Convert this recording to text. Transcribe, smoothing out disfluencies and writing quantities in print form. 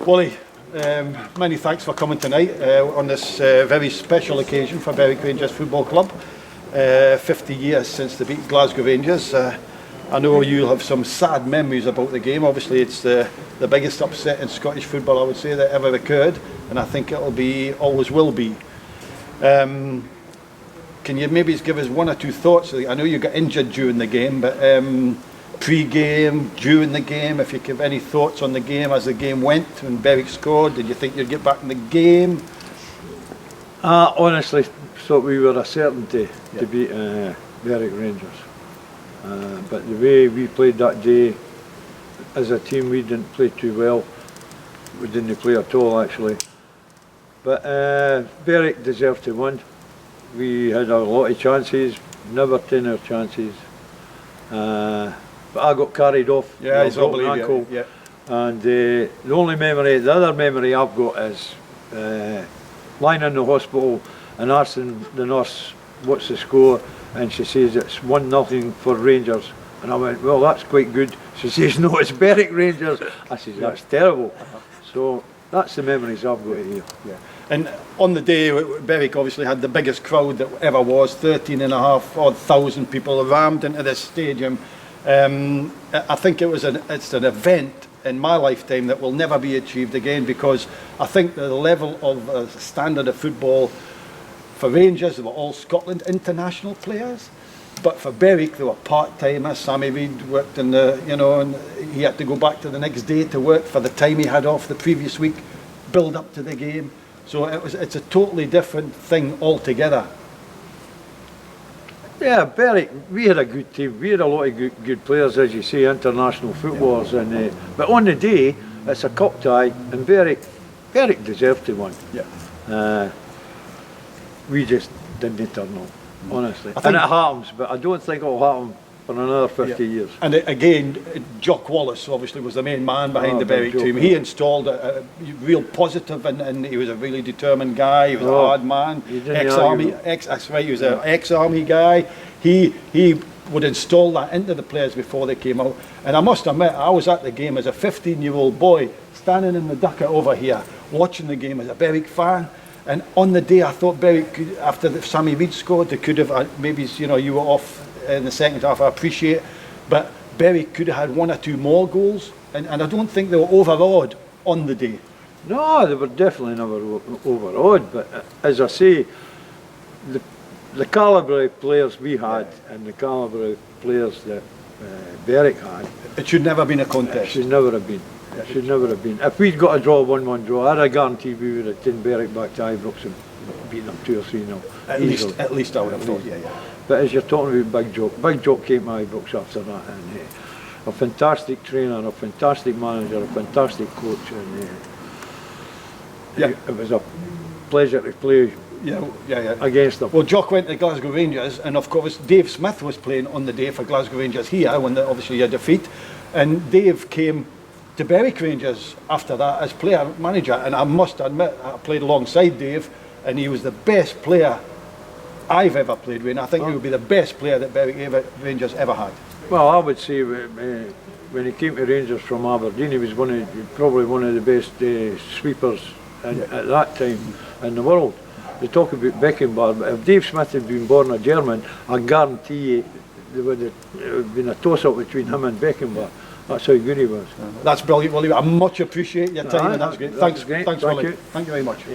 Willie, many thanks for coming tonight on this very special occasion for Berwick Rangers Football Club. 50 years since they beat Glasgow Rangers. I know you'll have some sad memories about the game. Obviously it's the biggest upset in Scottish football, I would say, that ever occurred, and I think it'll be, always will be. Can you maybe give us one or two thoughts? I know you got injured during the game, but pre-game, during the game, if you give any thoughts on the game as the game went when Berwick scored, did you think you'd get back in the game? I honestly thought we were a certainty to beat Berwick Rangers. But the way we played that day, as a team, we didn't play too well. We didn't play at all, actually. But Berwick deserved to win. We had a lot of chances, never 10 our chances. But I got carried off. Yeah, I believe ankle. Yeah. And the other memory I've got is lying in the hospital and asking the nurse what's the score, and she says it's 1-0 for Rangers. And I went, well, that's quite good. She says, no, it's Berwick Rangers. I says, that's terrible. So that's the memories I've got here. Yeah. And on the day, Berwick obviously had the biggest crowd that ever was, 13,500 people rammed into this stadium. I think it's an event in my lifetime that will never be achieved again, because I think the level of standard of football for Rangers, they were all Scotland international players, but for Berwick they were part-timers. Sammy Reid worked in the, and he had to go back to the next day to work for the time he had off the previous week, build up to the game. So it's a totally different thing altogether. Yeah, Berwick, we had a good team. We had a lot of good players, as you say, international footballers. Yeah. And but on the day, it's a cup tie, and Berwick deserved to win. Yeah. We just didn't turn up, honestly. And it happens, but I don't think it'll happen for another 50 years. And again, Jock Wallace obviously was the main man behind the Berwick team. He installed a real positive, and he was a really determined guy. He was a hard man, ex-army. That's right. He was an ex-army guy. He would install that into the players before they came out. And I must admit, I was at the game as a 15-year-old boy, standing in the dugout over here, watching the game as a Berwick fan. And on the day, I thought Berwick, after Sammy Reid scored, they could have maybe, you were off in the second half, I appreciate, but Berwick could have had one or two more goals, and I don't think they were overawed on the day. No, they were definitely never overawed, but as I say, the calibre of players we had and the calibre of players that Berwick had, it should never have been a contest. It should never have been. It should never have been. If we'd got a draw, 1-1 draw, I'd guarantee we would have taken Berwick back to Ibrox and beaten them 2 or 3-0. At least I would have thought, yeah. But as you're talking about Big Jock came to Ibrox after that, and a fantastic trainer, a fantastic manager, a fantastic coach, and it was a pleasure to play against them. Well, Jock went to Glasgow Rangers, and of course Dave Smith was playing on the day for Glasgow Rangers here when obviously a defeat, and Dave came to Berwick Rangers after that as player manager, and I must admit I played alongside Dave, and he was the best player I've ever played with, and I think he would be the best player that Berwick Rangers ever had. Well, I would say when he came to Rangers from Aberdeen, he was probably one of the best sweepers at that time in the world. They talk about Beckenbauer, but if Dave Smith had been born a German, I guarantee you there would have been a toss-up between him and Beckenbauer. That's how good he was. That's brilliant, Willie. I much appreciate your time, and that's great. Thanks, great. Willie. Thank you very much.